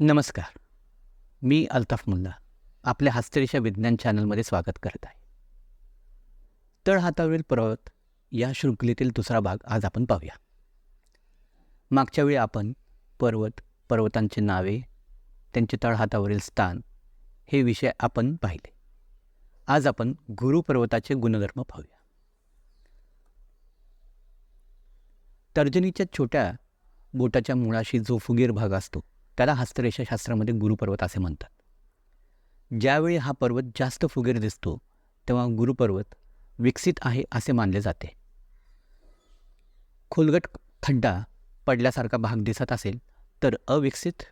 नमस्कार. मी अल्ताफ मुल्ला आपल्या हस्तरेषा विज्ञान चॅनलमध्ये स्वागत करत आहे. तळहातावरील पर्वत या शृंखलेतील दुसरा भाग आज आपण पाहूया. मागच्या वेळी आपण पर्वतांची नावे, त्यांचे तळहातावरील स्थान हे विषय आपण पाहिले. आज आपण गुरु पर्वताचे गुणधर्म पाहूया. तर्जनीच्या छोट्या बोटाच्या मुळाशी जो फुगीर भाग असतो त्याला हस्तरेषाशास्त्रामध्ये गुरुपर्वत असे म्हणतात. ज्यावेळी हा पर्वत जास्त फुगीर दिसतो तेव्हा गुरुपर्वत विकसित आहे असे मानले जाते. खोलगट खड्डा पडल्यासारखा भाग दिसत असेल तर अविकसित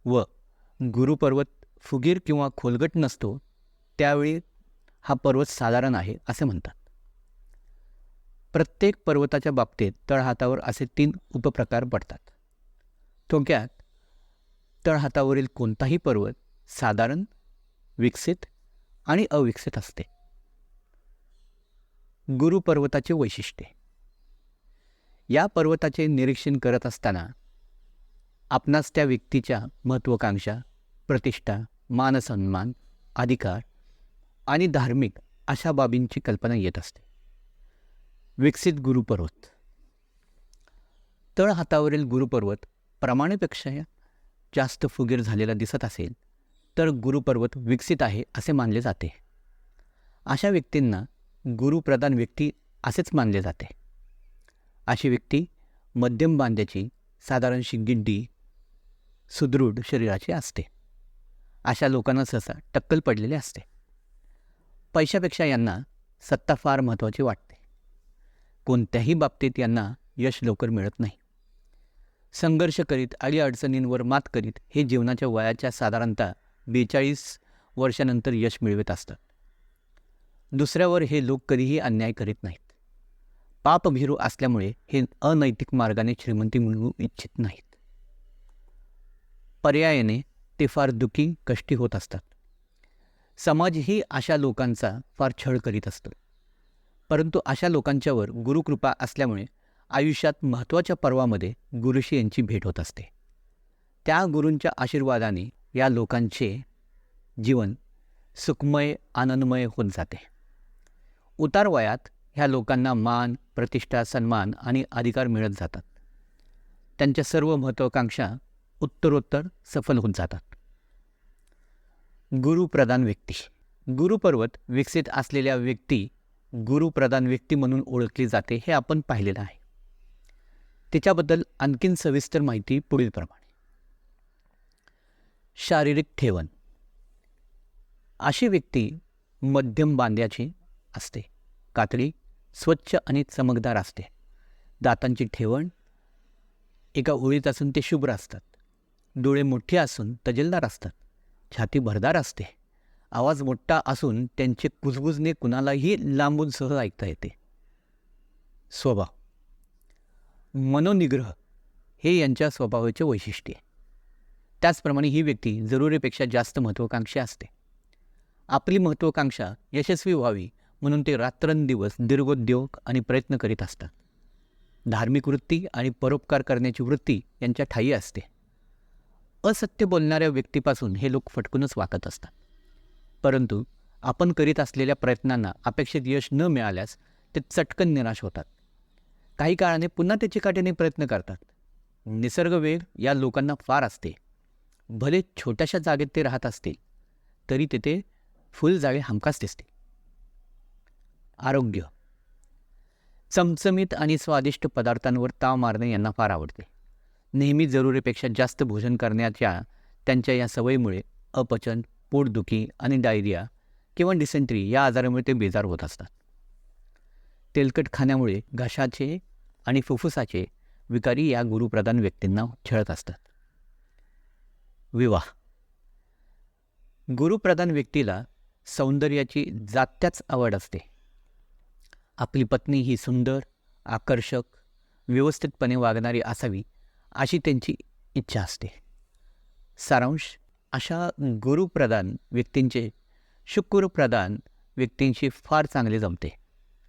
व गुरुपर्वत फुगीर किंवा खोलगट नसतो त्यावेळी हा पर्वत साधारण आहे असे म्हणतात. प्रत्येक पर्वताच्या बाबतीत तळहातावर असे 3 उपप्रकार पडतात. थोडक्यात तळहातावरील कोणताही पर्वत साधारण, विकसित आणि अविकसित असते. गुरुपर्वताचे वैशिष्ट्ये. या पर्वताचे निरीक्षण करत असताना आपणास त्या व्यक्तीच्या महत्त्वाकांक्षा, प्रतिष्ठा, मानसन्मान, अधिकार आणि धार्मिक अशा बाबींची कल्पना येत असते. विकसित गुरुपर्वत. तळहातावरील गुरुपर्वत प्रमाणेपेक्षा जास्त फुगीर झालेला दिसत असेल तर गुरुपर्वत विकसित आहे असे मानले जाते. अशा व्यक्तींना गुरुप्रधान व्यक्ती असेच मानले जाते. अशी व्यक्ती मध्यम बांध्याची, साधारणशी गिड्डी, सुदृढ शरीराची असते. अशा लोकांना सहसा टक्कल पडलेले असते. पैशापेक्षा यांना सत्ता फार महत्त्वाची वाटते. कोणत्याही बाबतीत यांना यश लवकर मिळत नाही. संघर्ष करीत आणि अडचणींवर मात करीत हे जीवनाच्या वयाच्या साधारणतः 42 वर्षानंतर यश मिळवत असतात. दुसऱ्यावर हे लोक कधीही अन्याय करीत नाहीत. पापभीरू असल्यामुळे हे अनैतिक मार्गाने श्रीमंती मिळवू इच्छित नाहीत. पर्यायाने ते फार दुःखी, कष्टी होत असतात. समाजही अशा लोकांचा फार छळ करीत असतो. परंतु अशा लोकांच्यावर गुरुकृपा असल्यामुळे आयुष्यात महत्त्वाच्या पर्वामध्ये गुरुशी यांची भेट होत असते. त्या गुरूंच्या आशीर्वादाने या लोकांचे जीवन सुखमय, आनंदमय होत जाते. उतार वयात ह्या लोकांना मान, प्रतिष्ठा, सन्मान आणि अधिकार मिळत जातात. त्यांच्या सर्व महत्त्वाकांक्षा उत्तरोत्तर सफल होत जातात. गुरुप्रधान व्यक्ती. गुरुपर्वत विकसित असलेल्या व्यक्ती गुरुप्रधान व्यक्ती म्हणून ओळखली जाते हे आपण पाहिलेलं आहे. त्याच्याबद्दल आणखीन सविस्तर माहिती पुढीलप्रमाणे. शारीरिक ठेवण. अशी व्यक्ती मध्यम बांध्याची असते. कातडी स्वच्छ आणि चमकदार असते. दातांची ठेवण एका ओळीत असून ते शुभ्र असतात. डोळे मोठे असून तजेलदार असतात. छाती भरदार असते. आवाज मोठा असून त्यांचे कुजबुजणे कुणालाही लांबून सहज ऐकता येते. स्वभाव. मनोनिग्रह हे यांच्या स्वभावाचे वैशिष्ट्य. त्याचप्रमाणे ही व्यक्ती जरुरीपेक्षा जास्त महत्त्वाकांक्षी असते. आपली महत्त्वाकांक्षा यशस्वी व्हावी म्हणून ते रात्रंदिवस दीर्घोद्योग आणि प्रयत्न करीत असतात. धार्मिक वृत्ती आणि परोपकार करण्याची वृत्ती यांच्या ठायी असते. असत्य बोलणाऱ्या व्यक्तीपासून हे लोक फटकूनच वाकत असतात. परंतु आपण करीत असलेल्या प्रयत्नांना अपेक्षित यश न मिळाल्यास ते चटकन निराश होतात. काही काळाने पुन्हा ते चिकाटीने प्रयत्न करतात. निसर्ग वेग या लोकांना फार असते. भले छोट्याशा जागेत ते राहत असतील तरी तेथे फुलझाडे हमखास दिसतील. आरोग्य. चमचमीत आणि स्वादिष्ट पदार्थांवर ताव मारणे यांना फार आवडते. नेहमी जरुरीपेक्षा जास्त भोजन करण्याच्या त्यांच्या या सवयीमुळे अपचन, पोटदुखी आणि डायरिया किंवा डिसेंट्री या आजारामुळे ते बेजार होत असतात. तेलकट खाण्यामुळे घशाचे आणि फुफ्फुसाचे विकारी या गुरुप्रधान व्यक्तींना छळत असतात. विवाह. गुरुप्रधान व्यक्तीला सौंदर्याची जात्याच आवड असते. आपली पत्नी ही सुंदर, आकर्षक, व्यवस्थितपणे वागणारी असावी अशी त्यांची इच्छा असते. सारांश. अशा गुरुप्रधान व्यक्तींचे शुक्रप्रधान व्यक्तींशी फार चांगले जमते.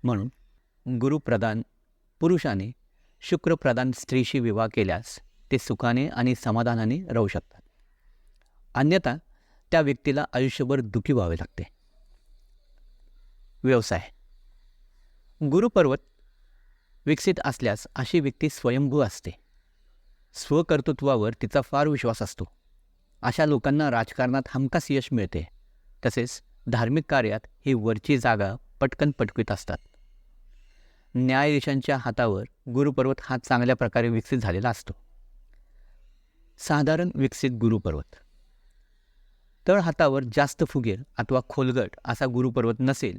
म्हणून गुरुप्रधान पुरुषाने शुक्रप्रधान स्त्रीशी विवाह केल्यास ते सुखाने आणि समाधानाने राहू शकतात. अन्यथा त्या व्यक्तीला आयुष्यभर दुःखी व्हावे लागते. व्यवसाय. गुरुपर्वत विकसित असल्यास अशी व्यक्ती स्वयंभू असते. स्वकर्तृत्वावर तिचा फार विश्वास असतो. अशा लोकांना राजकारणात हमखास यश मिळते. तसेच धार्मिक कार्यात ही वरची जागा पटकन पटकीत असतात. न्यायाधीशांच्या हातावर गुरुपर्वत हा चांगल्या प्रकारे विकसित झालेला असतो. साधारण विकसित गुरुपर्वत. तळहातावर जास्त फुगीर अथवा खोलगट असा गुरुपर्वत नसेल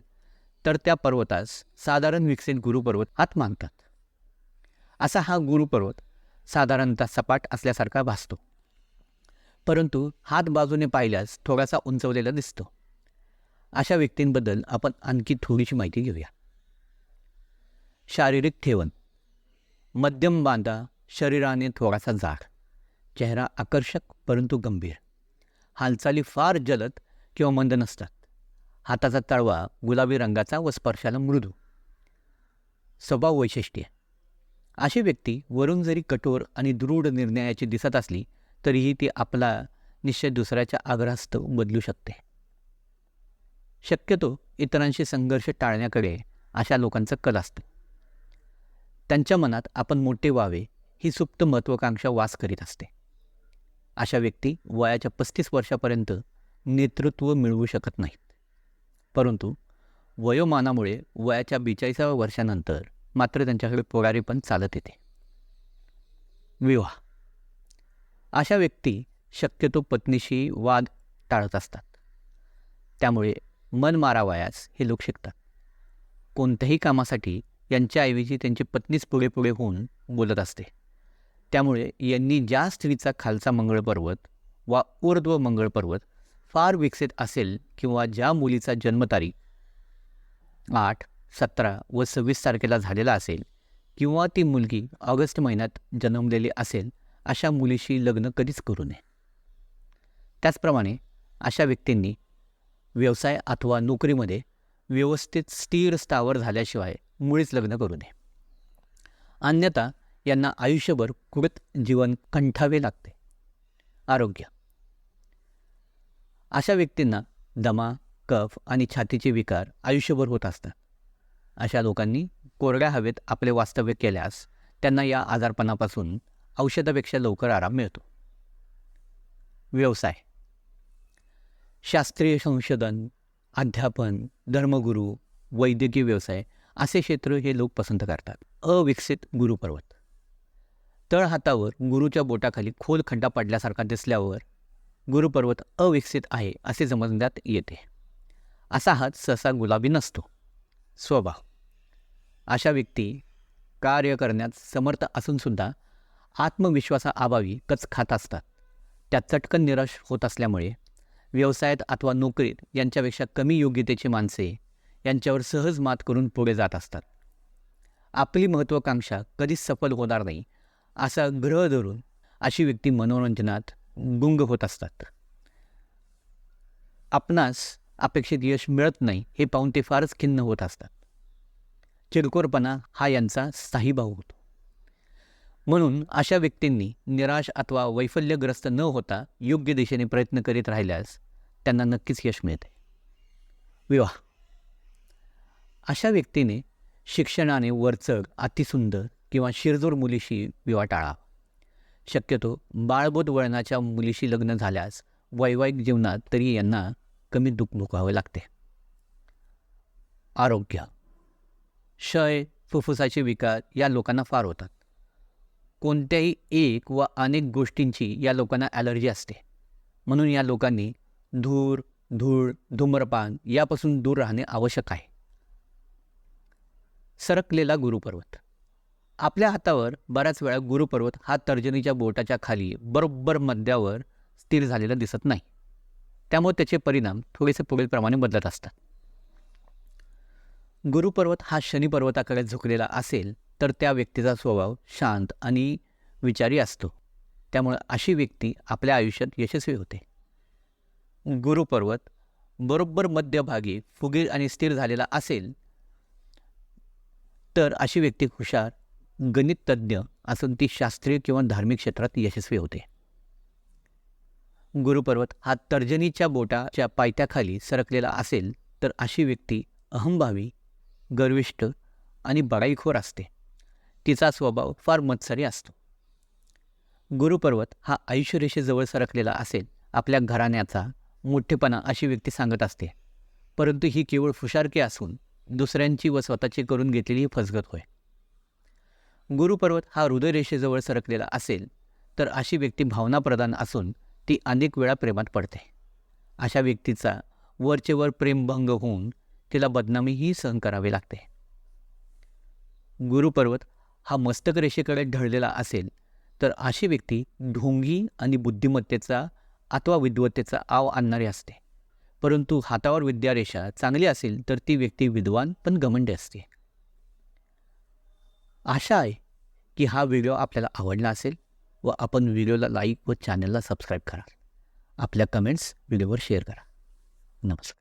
तर त्या पर्वतास साधारण विकसित गुरुपर्वत हात मानतात. असा हा गुरुपर्वत साधारणतः सपाट असल्यासारखा भासतो, परंतु हात बाजूने पाहिल्यास थोडासा उंचवलेला दिसतो. अशा व्यक्तींबद्दल आपण आणखी थोडीशी माहिती घेऊया. शारीरिक ठेवण. मध्यम बांधा, शरीराने थोडासा जाड, चेहरा आकर्षक परंतु गंभीर, हालचाली फार जलद किंवा मंद नसतात. हाताचा तळवा गुलाबी रंगाचा व स्पर्शाला मृदू. स्वभाव वैशिष्ट्ये. अशी व्यक्ती वरून जरी कठोर आणि दृढ निर्णयाची दिसत असली तरीही ती आपला निश्चय दुसऱ्याच्या आग्रहास्तव बदलू शकते. शक्यतो इतरांशी संघर्ष टाळण्याकडे अशा लोकांचा कल असतो. त्यांच्या मनात आपण मोठे व्हावे ही सुप्त महत्त्वाकांक्षा वास करीत असते. अशा व्यक्ती वयाच्या 35 वर्षापर्यंत नेतृत्व मिळवू शकत नाहीत, परंतु वयोमानामुळे वयाच्या 42व्या वर्षानंतर मात्र त्यांच्याकडे पुढारीपण चालत येते. विवाह. अशा व्यक्ती शक्यतो पत्नीशी वाद टाळत असतात. त्यामुळे मन मारावयास हे लोक शिकतात. कोणत्याही कामासाठी यांच्याऐवजी त्यांची पत्नीच पुढे पुढे होऊन बोलत असते. त्यामुळे यांनी ज्या स्त्रीचा खालचा मंगळपर्वत वा ऊर्ध्व मंगळपर्वत फार विकसित असेल किंवा ज्या मुलीचा जन्मतारीख 8, 17 व 26 तारखेला झालेला असेल किंवा ती मुलगी ऑगस्ट महिन्यात जन्मलेली असेल अशा मुलीशी लग्न कधीच करू नये. त्याचप्रमाणे अशा व्यक्तींनी व्यवसाय अथवा नोकरीमध्ये व्यवस्थित स्थिर स्थावर झाल्याशिवाय मुळीच लग्न करू नये. अन्यथा यांना आयुष्यभर कुरत जीवन कंठावे लागते. आरोग्य. अशा व्यक्तींना दमा, कफ आणि छातीचे विकार आयुष्यभर होत असतात. अशा लोकांनी कोरड्या हवेत आपले वास्तव्य केल्यास त्यांना या आजारपणापासून औषधापेक्षा लवकर आराम मिळतो. व्यवसाय. शास्त्रीय संशोधन, अध्यापन, धर्मगुरू, वैद्यकीय व्यवसाय असे क्षेत्र हे लोक पसंत करतात. अविकसित गुरुपर्वत. तळहातावर गुरुच्या बोटाखाली खोल खड्डा पडल्यासारखा दिसल्यावर गुरुपर्वत अविकसित आहे असे समजण्यात येते. असा हात सहसा गुलाबी नसतो. स्वभाव. अशा व्यक्ती कार्य करण्यात समर्थ असूनसुद्धा आत्मविश्वासाअभावी कच खात असतात. त्या चटकन निराश होत असल्यामुळे व्यवसायात अथवा नोकरीत यांच्यापेक्षा कमी योग्यतेची माणसे यांच्यावर सहज मात करून पुढे जात असतात. आपली महत्त्वाकांक्षा कधीच सफल होणार नाही असा ग्रह धरून अशी व्यक्ती मनोरंजनात गुंग होत असतात. आपणास अपेक्षित यश मिळत नाही हे पाहून ते फारच खिन्न होत असतात. चिरकोरपणा हा यांचा स्थायी भाव होतो. म्हणून अशा व्यक्तींनी निराश अथवा वैफल्यग्रस्त न होता योग्य दिशेने प्रयत्न करीत राहिल्यास त्यांना नक्कीच यश मिळते. विवाह. अशा व्यक्तीने शिक्षणाने वरचढ, अतिसुंदर किंवा शिरजोर मुलीशी विवाह टाळावा. शक्यतो बाळबोध वळणाच्या मुलीशी लग्न झाल्यास वैवाहिक जीवनात तरी यांना कमी दुःख भोगावे लागते. आरोग्य. क्षय, फुफ्फुसाचे विकार या लोकांना फार होतात. कोणत्याही एक व अनेक गोष्टींची या लोकांना ॲलर्जी असते. म्हणून या लोकांनी धूर, धूळ, धूम्रपान यापासून दूर राहणे आवश्यक आहे. सरकलेला गुरुपर्वत. आपल्या हातावर बऱ्याच वेळा गुरुपर्वत हा तर्जनीच्या बोटाच्या खाली बरोबर मध्यावर स्थिर झालेला दिसत नाही. त्यामुळे त्याचे परिणाम थोडेसे पुढीलप्रमाणे बदलत असतात. गुरुपर्वत हा शनिपर्वताकडे झुकलेला असेल तर त्या व्यक्तीचा स्वभाव शांत आणि विचारी असतो. त्यामुळे अशी व्यक्ती आपल्या आयुष्यात यशस्वी होते. गुरुपर्वत बरोबर मध्यभागी फुगीर आणि स्थिर झालेला असेल तर अशी व्यक्ती हुशार, गणिततज्ज्ञ असून ती शास्त्रीय किंवा धार्मिक क्षेत्रात यशस्वी होते. गुरुपर्वत हा तर्जनीच्या बोटाच्या पायथ्याखाली सरकलेला असेल तर अशी व्यक्ती अहंभावी, गर्विष्ठ आणि बडाईखोर असते. तिचा स्वभाव फार मत्सरी असतो. गुरुपर्वत हा आयुष्यरेषेजवळ सरकलेला असेल, आपल्या घराण्याचा मोठेपणा अशी व्यक्ती सांगत असते, परंतु ही केवळ फुशारकी असून दुसऱ्यांची व स्वतःची करून घेतलेली ही फसगत होय. गुरुपर्वत हा हृदयरेषेजवळ सरकलेला असेल तर अशी व्यक्ती भावनाप्रधान असून ती अनेक वेळा प्रेमात पडते. अशा व्यक्तीचा वरचेवर प्रेमभंग होऊन तिला बदनामीही सहन करावी लागते. गुरुपर्वत हा मस्तक रेषेकडे ढळलेला असेल तर अशी व्यक्ती ढोंगी आणि बुद्धिमत्तेचा अथवा विद्वत्तेचा आव आणणारी असते, परंतु हातावर विद्यारेषा चांगली असेल तर ती व्यक्ती विद्वान पण घमंडी असते. आशा आहे की हा व्हिडिओ आपल्याला आवडला असेल व आपण व्हिडिओला लाईक व चॅनलला सबस्क्राईब करा. आपल्या कमेंट्स व्हिडिओवर शेअर करा. नमस्कार.